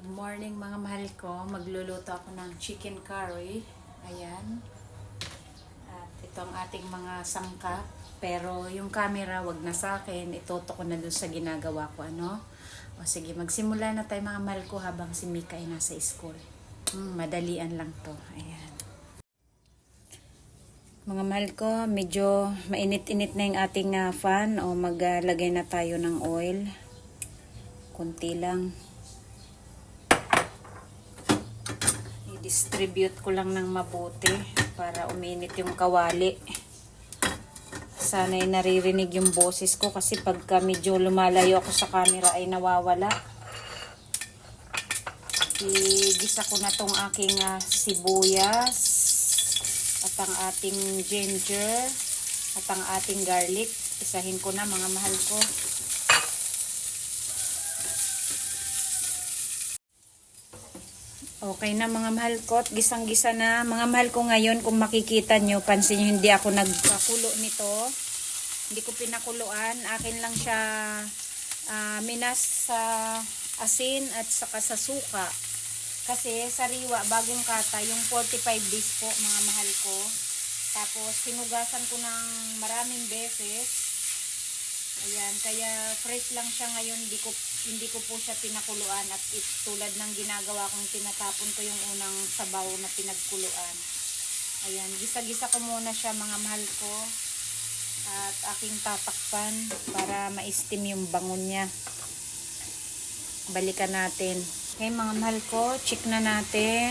Good morning mga mahal ko. Magluluto ako ng chicken curry. Ayan. At ito ang ating mga sangkap. Pero yung camera wag na sa akin. Ituto ko na dun sa ginagawa ko. Ano? O sige, magsimula na tayo mga mahal ko habang si Mika ay nasa school. Madalian lang to. Ayan. Mga mahal ko, medyo mainit-init na yung ating fan. O maglagay na tayo ng oil. Kunti lang. I-distribute ko lang ng mabuti para uminit yung kawali. Sana'y naririnig yung boses ko kasi pagka medyo lumalayo ako sa camera ay nawawala. Igisa ko na tong aking sibuyas at ang ating ginger at ang ating garlic. Isahin ko na mga mahal ko. Okay na mga mahal ko, gisang-gisa na. Mga mahal ko ngayon, kung makikita nyo, pansin nyo, hindi ako nagpakulo nito. Hindi ko pinakuluan. Akin lang siya minas sa asin at saka sa suka. Kasi sariwa, bagong kata, yung 45 days po mga mahal ko. Tapos hinugasan ko ng maraming beses. Ayan, kaya fresh lang siya ngayon, hindi ko po siya pinakuluan at tulad ng ginagawa kong tinatapon ko yung unang sabaw na pinagkuluan. Ayan, gisa-gisa ko muna siya mga mahal ko at aking tatakpan para ma-steam yung bangon niya. Balikan natin. Okay mga mahal ko, check na natin.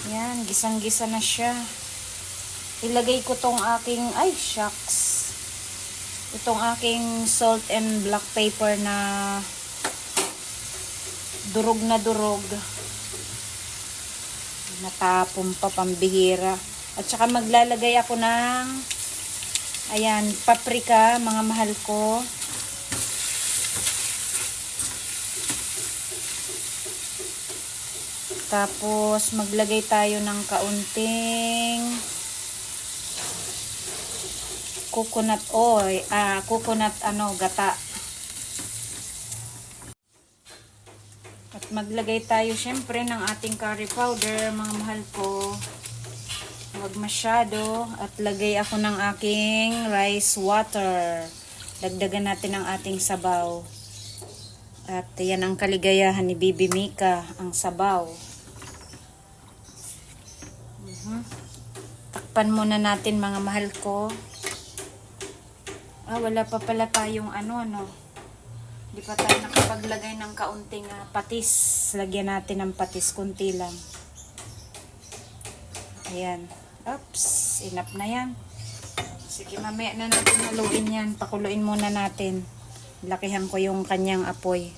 Ayan, gisang-gisa na siya. Ilagay ko tong aking, ay shucks. Itong aking salt and black pepper na durog na durog. Natapon pa, pambihira. At saka maglalagay ako ng ayan, paprika mga mahal ko. Tapos maglagay tayo ng kaunting coconut oil, coconut gata. At maglagay tayo syempre ng ating curry powder, mga mahal ko. Huwag masyado. At lagay ako ng aking rice water. Dagdagan natin ang ating sabaw. At yan ang kaligayahan ni Bibi Mika, ang sabaw. Takpan muna natin mga mahal ko. Wala pa pala tayong Hindi pa tayo nakapaglagay ng kaunting patis. Lagyan natin ng patis, kunti lang. Ayan. Oops, enough na yan. Sige, mamaya na natin haluin yan. Pakuluin muna natin. Lakihan ko yung kanyang apoy.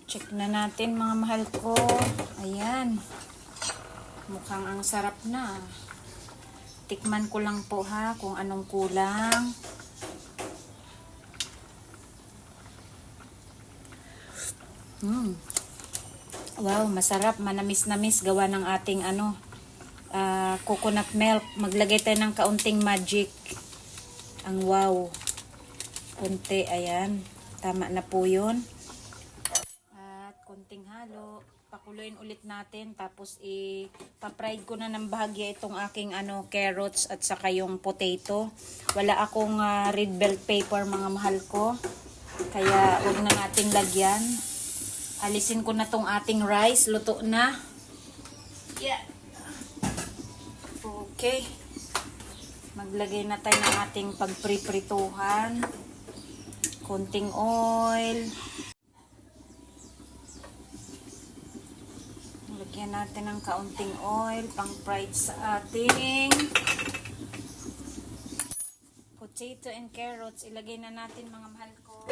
Check na natin mga mahal ko. Ayan. Mukhang ang sarap na. Tikman ko lang po kung anong kulang. Wow, masarap, manamis-namis gawa ng ating coconut milk. Maglagay tayo ng kaunting magic. Ang wow. Kunti, ayan. Tama na po 'yun. At kunting halo. Pakuluin ulit natin, tapos ipa-fried ko na ng bahagya itong aking carrots at saka yung potato. Wala akong red bell pepper mga mahal ko, kaya huwag na nating lagyan. Alisin ko na tong ating rice, luto na. Yeah. Okay, maglagay na tayo ng ating pagpriprituhan. Konting oil. Lagyan natin ng kaunting oil pang fried sa ating potato and carrots. Ilagay na natin mga mahal ko.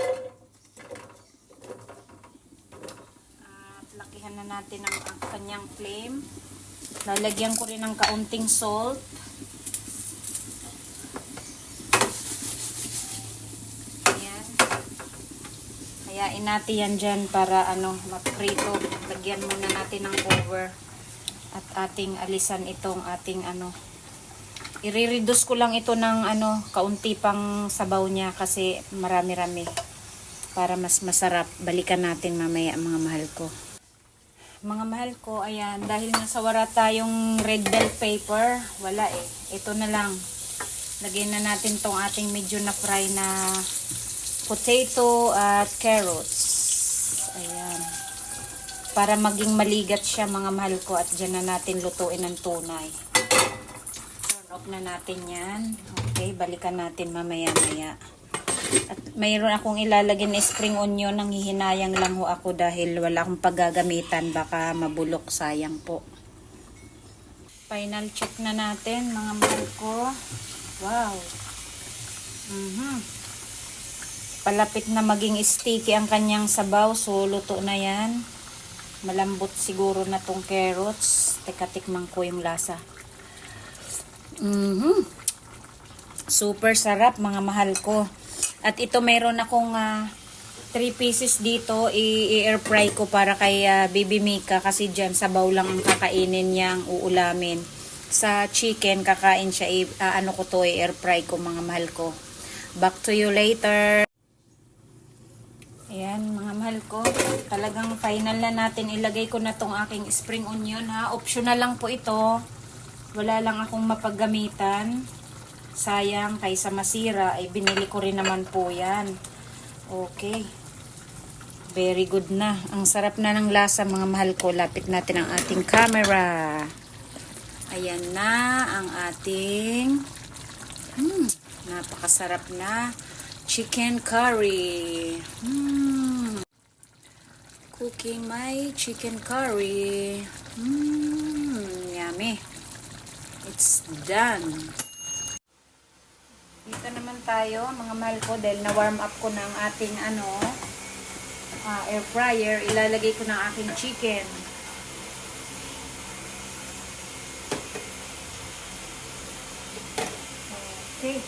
At lakihan na natin ang kanyang flame. Lalagyan ko rin ng kaunting salt. Ayan. Hayain natin yan dyan para maprito. Lagyan muna natin ng cover at ating alisan itong ating i-reduce ko lang ito ng kaunti pang sabaw niya kasi marami-rami. para mas masarap. Balikan natin mamaya mga mahal ko. Mga mahal ko, ayan, dahil nasa wala tayong red bell paper, wala eh. Ito na lang. Lagyan na natin tong ating medyo na fry na potato at carrots. Ayan. Para maging maligat siya mga mahal ko at dyan na natin lutuin ng tunay. Turn off na natin yan. Okay, balikan natin mamaya-maya. At mayroon akong ilalagay na spring onion, nang hihinayang lang ho ako dahil wala akong paggagamitan, baka mabulok, sayang po. Final check na natin mga mahal ko. Wow. Palapit na maging sticky ang kanyang sabaw, so luto na yan. Malambot siguro na tong carrots. Teka, tikman ko yung lasa. Super sarap mga mahal ko. At ito meron akong 3 pieces dito. I-air fry ko para kay Baby Mika kasi dyan sabaw lang ang kakainin niyang uulamin. Sa chicken kakain siya, ano ko to, i-air fry ko mga mahal ko. Back to you later. Ayan mga mahal ko, talagang final na natin. Ilagay ko na tong aking spring onion ha. Optional lang po ito. Wala lang akong mapaggamitan. Sayang, kaysa masira, ay binili ko rin naman po yan. Okay. Very good na. Ang sarap na ng lasa mga mahal ko. Lapit natin ang ating camera. Ayan na ang ating napakasarap na chicken curry. Cooking my chicken curry. Yummy. It's done. Dito naman tayo mga mahal ko dahil na-warm up ko ng ating air fryer. Ilalagay ko ng aking chicken. Okay.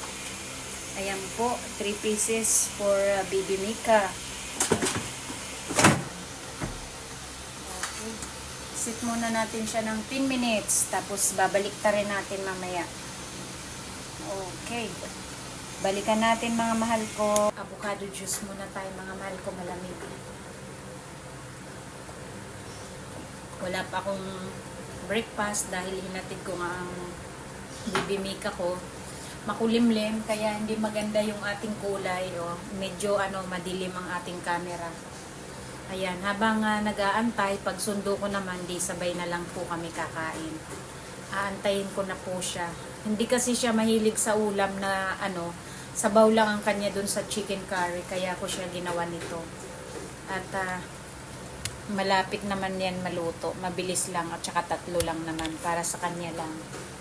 Ayan po, 3 pieces for Baby Mika. Okay. Sit muna natin siya ng 10 minutes. Tapos babalik ta rin natin mamaya. Okay. Balikan natin mga mahal ko. Avocado juice muna tayo mga mahal ko, malamig. Wala pa akong breakfast dahil hinatid ko nga ang Baby Mika ko. Makulimlim, kaya hindi maganda yung ating kulay. Oh. Medyo madilim ang ating camera. Ayan, habang nag-aantay, pag sundo ko naman, di sabay na lang po kami kakain. Aantayin ko na po siya. Hindi kasi siya mahilig sa ulam na sabaw lang ang kanya dun sa chicken curry, kaya ko siya ginawa nito. At malapit naman yan maluto. Mabilis lang at saka 3 lang naman para sa kanya lang.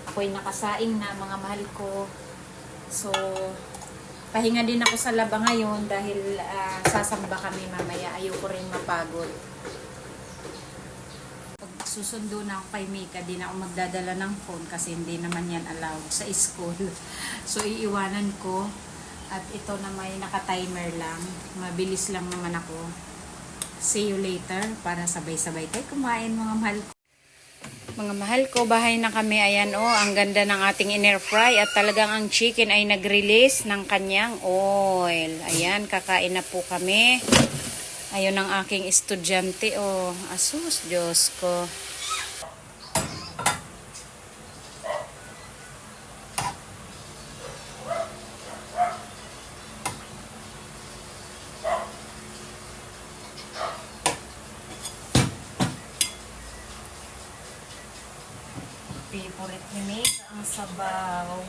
Ako'y nakasaing na mga mahal ko. So, pahinga din ako sa laba ngayon dahil sasamba kami mamaya. Ayoko rin mapagod. Pag susundo na ako kay Mika, di na ako magdadala ng phone kasi hindi naman yan allowed sa school. So, iiwanan ko. At ito na may naka-timer lang. Mabilis lang naman ako. See you later para sabay-sabay tayo kumain mga mahal ko. Mga mahal ko, bahay na kami. Ayan ang ganda ng ating in-air fry at talagang ang chicken ay nag-release ng kanyang oil. Ayan, kakain na po kami. Ayun ang aking estudyante. Asus, Diyos ko. Favorite ni Mika ang sabaw.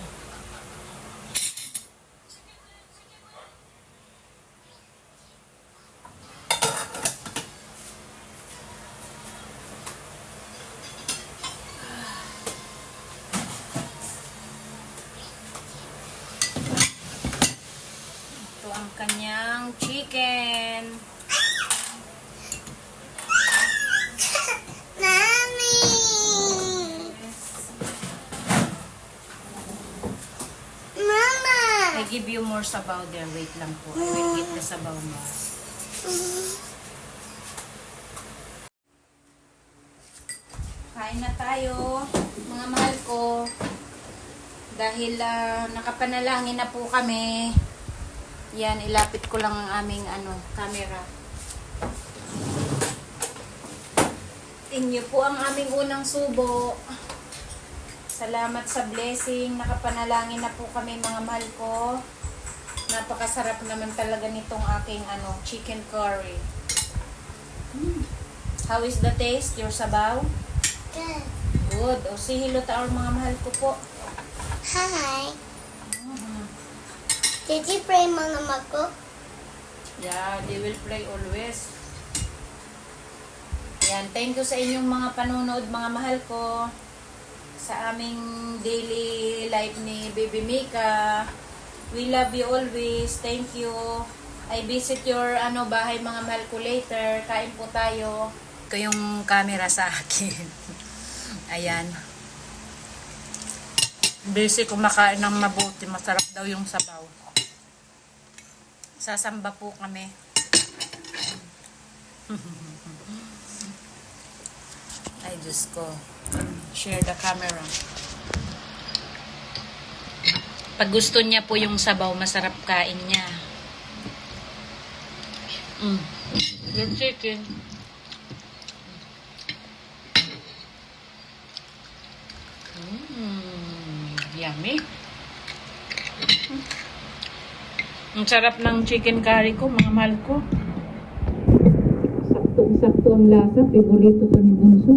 Ito ang kanyang chicken. I give you more sabaw there. Wait lang po. I will get the sabaw mo. Kain na tayo, mga mahal ko. Dahil nakapanalangin na po kami. Yan, ilapit ko lang ang aming camera. Inyo po ang aming unang subo. Salamat sa blessing. Nakapanalangin na po kami, mga mahal ko. Napakasarap naman talaga nitong aking chicken curry. How is the taste? Your sabaw? Good. Good. O say hello to our mga mahal ko po. Hi. Did you pray mga mako? Yeah, they will pray always. Yan, thank you sa inyong mga panunood, mga mahal ko. Sa aming daily life ni Baby Mika. We love you always. Thank you. I visit your bahay, mga mahal ko, later. Kain po tayo. Ito yung camera sa akin. Ayan. Busy kumakain ng mabuti. Masarap daw yung sabaw. Sasamba po kami. Ay, Diyos ko. Share the camera. Pag gusto niya po yung sabaw, masarap kain niya. Yung chicken. Yummy. Ang sarap ng chicken curry ko, mga mahal ko. Sakto-sakto ang lasa. Favorito ko ni Bunso.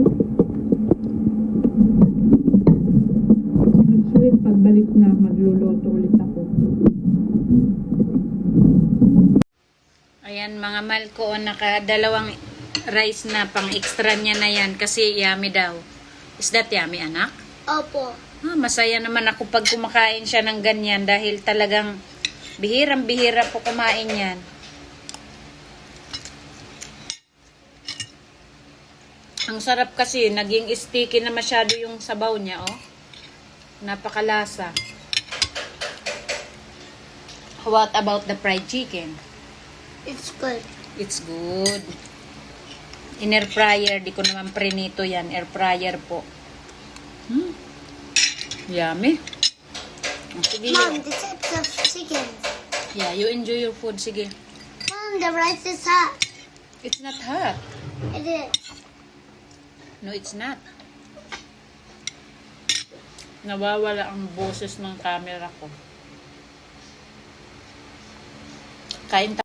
Sweet, pagbalik na, magluluto ulit ako. Ayan, mga mahal ko, nakadalawang rice na pang extra niya na yan kasi yummy daw. Is that yummy, anak? Opo. Masaya naman ako pag kumakain siya ng ganyan dahil talagang bihirang-bihira po kumain yan. Ang sarap kasi, naging sticky na masyado yung sabaw niya, oh. Napakalasa. What about the fried chicken? It's good. It's good. In air fryer, di ko naman prinito yan. Air fryer po. Yummy. Sige. Mom, the types of chicken. Yeah, you enjoy your food. Sige. Mom, the rice is hot. It's not hot. It is. No, it's not. Nawawala ang boses ng camera ko. Kain